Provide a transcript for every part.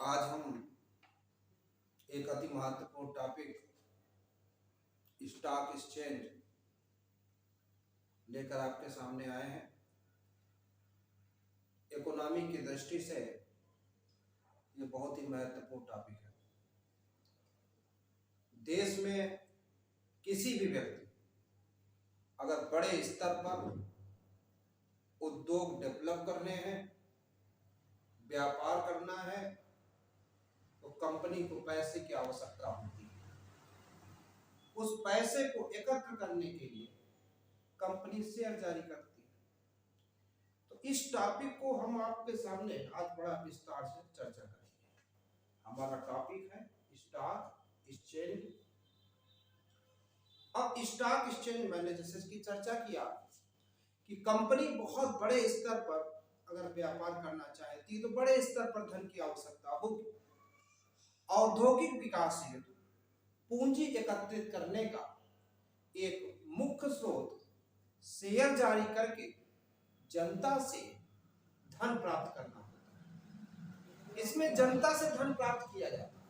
आज हम एक अति महत्वपूर्ण टॉपिक स्टॉक एक्सचेंज लेकर आपके सामने आए हैं। इकोनॉमी की दृष्टि से ये बहुत ही महत्वपूर्ण टॉपिक है। देश में किसी भी व्यक्ति अगर बड़े स्तर पर उद्योग डेवलप करने हैं, व्यापार करना है, तो कंपनी को पैसे की आवश्यकता होती है। उस पैसे को एकत्र करने के लिए कंपनी शेयर जारी करती है। तो इस टॉपिक को हम आपके सामने आज बड़ा विस्तार से चर्चा करेंगे। हमारा टॉपिक है स्टॉक एक्सचेंज। अब स्टॉक एक्सचेंज मैंने जैसे इसकी चर्चा किया कि कंपनी बहुत बड़े स्तर पर अगर व्यापार करना चाहती है तो बड़े स्तर पर धन की आवश्यकता होगी। औद्योगिक विकास हेतु पूंजी एकत्रित करने का एक मुख्य स्रोत शेयर जारी करके जनता से धन प्राप्त करना होता है। इसमें जनता से धन प्राप्त किया जाता है,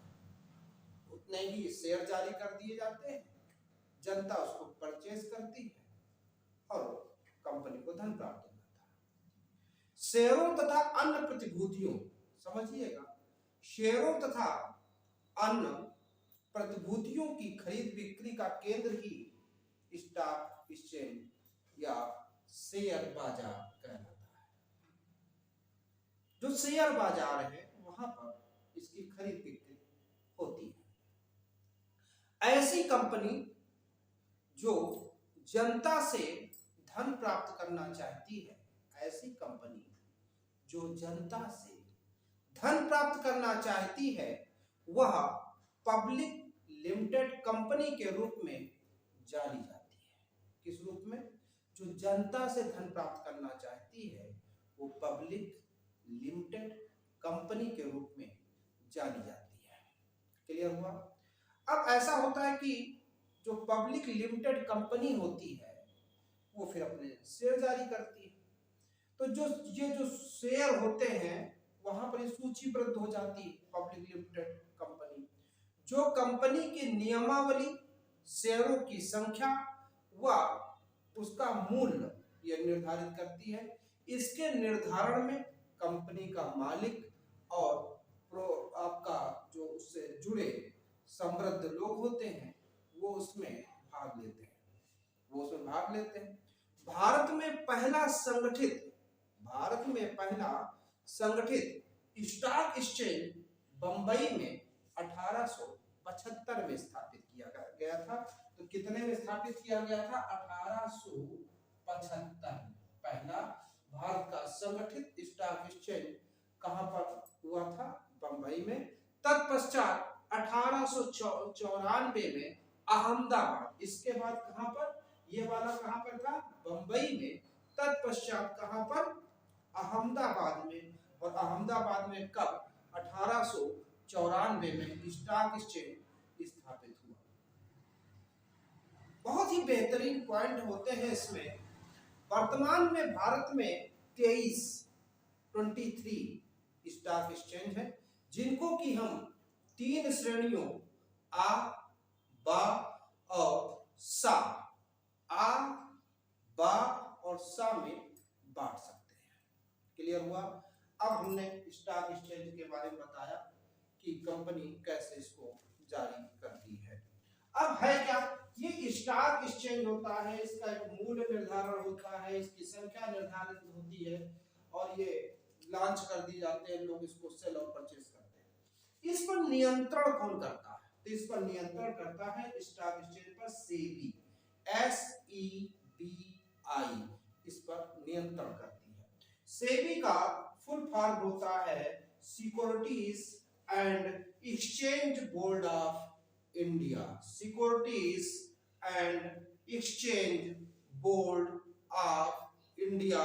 उतने ही शेयर जारी कर दिए जाते हैं, जनता उसको परचेज करती है और कंपनी को धन प्राप्त हो जाता है। शेयरों तथा अन्य प्रतिभूतियों, समझिएगा, शेयरों तथा अन्य प्रतिभूतियों की खरीद बिक्री का केंद्र ही स्टॉक एक्सचेंज या शेयर बाजार कहलाता है। जो शेयर बाजार है वहां पर इसकी खरीद बिक्री होती है। ऐसी कंपनी जो जनता से धन प्राप्त करना चाहती है, ऐसी कंपनी जो जनता से धन प्राप्त करना चाहती है, वह पब्लिक लिमिटेड कंपनी के रूप में जानी जाती है। किस रूप में? जो जनता से धन प्राप्त करना चाहती है वो पब्लिक लिमिटेड कंपनी के रूप में जानी जाती है। क्लियर हुआ? अब ऐसा होता है कि जो पब्लिक लिमिटेड कंपनी होती है वो फिर अपने शेयर जारी करती है। तो ये जो शेयर होते हैं वहां पर सूचीबद्ध हो जाती है पब्लिक लिमिटेड कंपनी। जो कंपनी की नियमावली, शेयरों की संख्या व उसका मूल्य यह निर्धारित करती है। इसके निर्धारण में कंपनी का मालिक और आपका जो उससे जुड़े समृद्ध लोग होते हैं वो उसमें भाग लेते हैं। भारत में पहला संगठित स्टॉक एक्सचेंज बंबई में 1875 में स्थापित किया गया था। तो कितने में स्थापित किया गया था? 1875 में पहला भारत का संगठित स्टॉक एक्सचेंज कहां पर हुआ था? बंबई में। तत्पश्चात 1894 में अहमदाबाद, इसके बाद कहां पर? ये वाला कहां पर था? बंबई में। तत्पश्चात कहां पर? अहमदाबाद में। और अहमदाबाद में कब? 1894 में स्टॉक एक्सचेंज स्थापित हुआ। बहुत ही बेहतरीन पॉइंट होते हैं इसमें। वर्तमान में भारत में 23 स्टॉक एक्सचेंज है, जिनको कि हम 3 श्रेणियों आ, बा और सा में बांट सकते हैं। क्लियर हुआ? अब हमने स्टॉक एक्सचेंज के बारे में बताया कि कंपनी कैसे इसको जारी करती है। अब है क्या? ये स्टॉक एक्सचेंज होता है, इसका एक मूल्य निर्धारण होता है, इसकी संख्या निर्धारित होती है और ये लॉन्च कर दी जाते हैं, लोग इसको सेल और परचेज करते हैं। इस पर नियंत्रण कौन करता है? तो इस पर नियंत्रण करता है स्टॉक एक्सचेंज पर सेबी, SEBI इस पर नियंत्रण करती है। सेबी का फुल फॉर्म होता है securities and exchange board of India. Securities and exchange board of India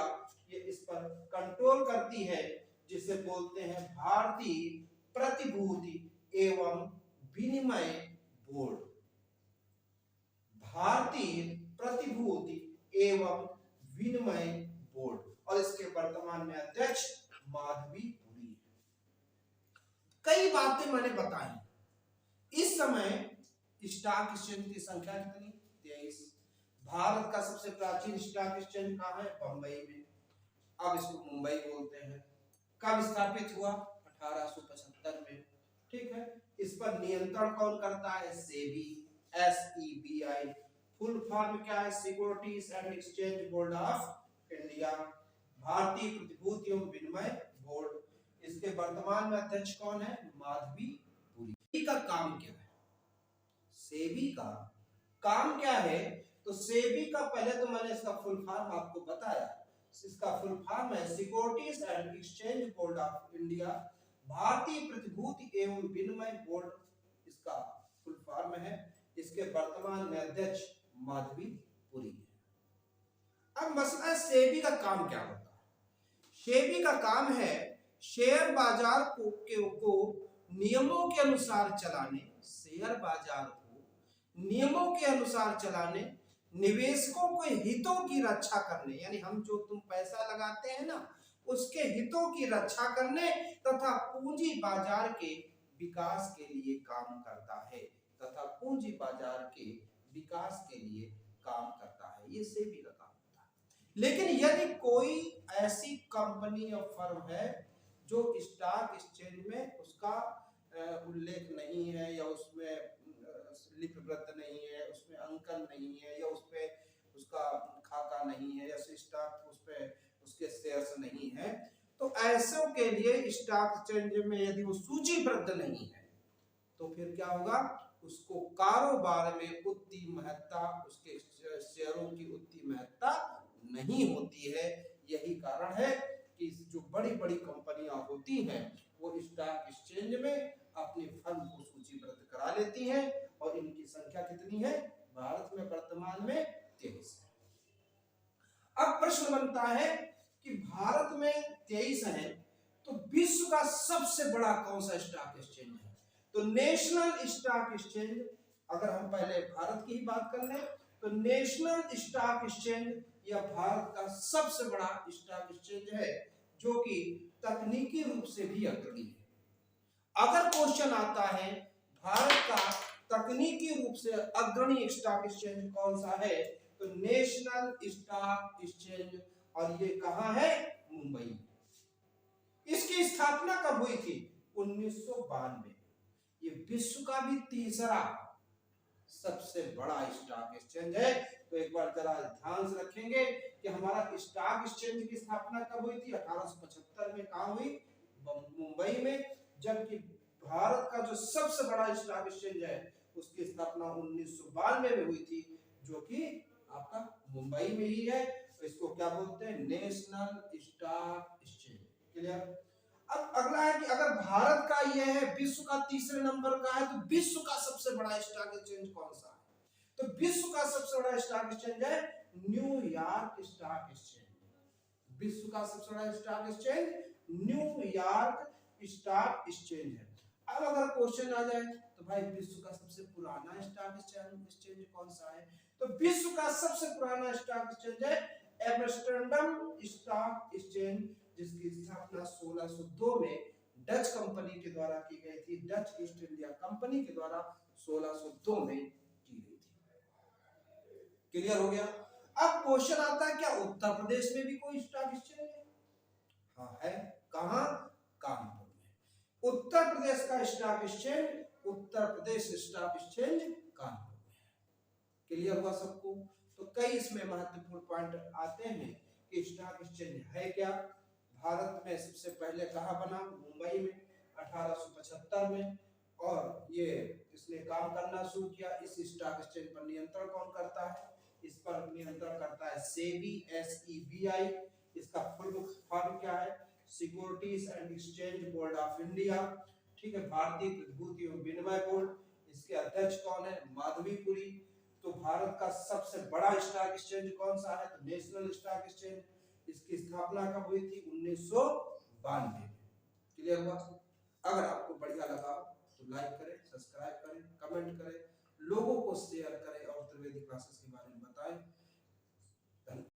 ये इस पर कंट्रोल करती है, जिसे बोलते हैं भारतीय प्रतिभूति एवं विनिमय बोर्ड। भारतीय प्रतिभूति एवं विनिमय बोर्ड। और इसके वर्तमान में अध्यक्ष माधवी पुरी है। कई बातें मैंने बताई। इस समय स्टॉक एक्सचेंज की संख्या कितनी? 23। भारत का सबसे प्राचीन स्टॉक एक्सचेंज कहाँ है? बंबई में। अब इसको मुंबई बोलते हैं। कब स्थापित हुआ? 1875 में। ठीक है। इस पर नियंत्रण कौन करता है? सेबी, SEBI। फुल फॉर्म क्या है? Securities and exchange board of India, भारतीय प्रतिभूति एवं विनिमय बोर्ड। इसके वर्तमान में अध्यक्ष कौन है? माधवी पुरी। का काम क्या है? सेबी का काम क्या है? तो सेबी का पहले तो मैंने इसका फुल फॉर्म आपको बताया। इसका फुल फॉर्म है securities and exchange board of India, भारतीय प्रतिभूति एवं विनिमय बोर्ड इसका फुल फॉर्म है। इसके वर्तमान में अध्यक्ष माधवी पुरी है। अब मसला सेबी का काम क्या होता है? सेबी का काम है शेयर बाजार को नियमों के अनुसार चलाने, शेयर बाजार को नियमों के अनुसार चलाने, निवेशकों के हितों की रक्षा करने, यानी हम जो तुम पैसा लगाते हैं ना, उसके हितों की रक्षा करने तथा पूंजी बाजार के विकास के लिए काम करता है, तथा पूंजी बाजार के विकास के लिए काम करता है। ये सेबी का काम होता है। लेकिन यदि कोई ऐसी कंपनी या फर्म है जो स्टॉक एक्सचेंज में उसका उल्लेख नहीं है, या उसमें लिपिबद्ध नहीं है, उसमें अंकन नहीं है, या उसपे उसका खाका नहीं है, या स्टॉक उसपे उसके शेयर्स नहीं है, तो ऐसों के लिए स्टॉक एक्सचेंज में यदि वो सूचीबद्ध नहीं है तो फिर क्या होगा? उसको कारोबार में उतनी महत्ता, उसके शेयरों की उतनी महत्ता नहीं होती है। यही कारण है कि जो बड़ी बड़ी कंपनियां होती हैं वो स्टॉक एक्सचेंज में अपनी फर्म को सूचीबद्ध करा लेती हैं, और इनकी संख्या कितनी है? भारत में वर्तमान में 23 है। अब प्रश्न बनता है कि भारत में 23 है, तो विश्व का सबसे बड़ा कौन सा स्टॉक एक्सचेंज है? तो नेशनल स्टॉक एक्सचेंज, अगर हम पहले भारत की ही बात कर लें तो नेशनल स्टॉक एक्सचेंज यह भारत का सबसे बड़ा स्टॉक एक्सचेंज है, जो कि तकनीकी रूप से भी अग्रणी है। अगर क्वेश्चन आता है भारत का तकनीकी रूप से अग्रणी स्टॉक एक्सचेंज कौन सा है, तो नेशनल स्टॉक एक्सचेंज, और ये कहां है? मुंबई में। इसकी स्थापना कब हुई थी? 1992। ये विश्व का भी तीसरा सबसे बड़ा स्टॉक एक्सचेंज है। तो एक बार जरा ध्यान से रखेंगे कि हमारा स्टॉक एक्सचेंज की स्थापना कब हुई थी? 1875 में। कहां हुई? मुंबई में। जबकि भारत का जो सबसे बड़ा स्टॉक एक्सचेंज है उसकी स्थापना 1992 में हुई थी, जो कि आपका मुंबई में ही है। तो इसको क्या बोलते हैं? National stock exchange. क्लियर? अब अगला है कि अगर भारत का यह है विश्व का तीसरे नंबर का है, तो विश्व का सबसे बड़ा स्टॉक एक्सचेंज कौन सा है? तो विश्व का सबसे बड़ा स्टॉक एक्सचेंज है न्यूयॉर्क स्टॉक एक्सचेंज। विश्व का सबसे बड़ा stock exchange New York stock exchange है। अब अगर क्वेश्चन आ जाए तो भाई विश्व का सबसे पुराना स्टॉक एक्सचेंज कौन सा है? तो विश्व का सबसे पुराना स्टॉक एक्सचेंज है एम्स्टर्डम स्टॉक एक्सचेंज, जिसकी स्थापना 1602 में डच कंपनी के द्वारा की गई थी। डच ईस्ट इंडिया कंपनी के द्वारा 1602 में की गई थी। क्लियर हो गया? अब क्वेश्चन आता है क्या उत्तर प्रदेश में भी कोई स्टॉक एक्सचेंज है? हाँ है। कहां? कानपुर में। उत्तर प्रदेश का stock exchange Uttar Pradesh stock exchange Kanpur में है। क्लियर हुआ सबको? तो कई इसमें महत्वपूर्ण पॉइंट आते हैं कि स्टॉक एक्सचेंज है क्या। भारत में सबसे पहले कहाँ बना? मुंबई में 1875 में। और ये इसने काम करना शुरू किया। इस स्टॉक एक्सचेंज पर नियंत्रण कौन करता है? इस पर नियंत्रण करता है सेबी, SEBI। इसका फुल फॉर्म क्या है? Securities and exchange board of India. ठीक है, भारतीय प्रतिभूति एवं विनिमय बोर्ड। इसके अध्यक्ष कौन है? माधवी पुरी। तो भारत का सबसे बड़ा स्टॉक एक्सचेंज कौन सा है? तो नेशनल स्टॉक एक्सचेंज। इसकी स्थापना कब हुई थी? 1992 में। क्लियर हुआ? अगर आपको बढ़िया लगा तो लाइक करें, सब्सक्राइब करें, कमेंट करें, लोगों को शेयर करें और त्रिवेदी क्लासेस के बारे में बताएं।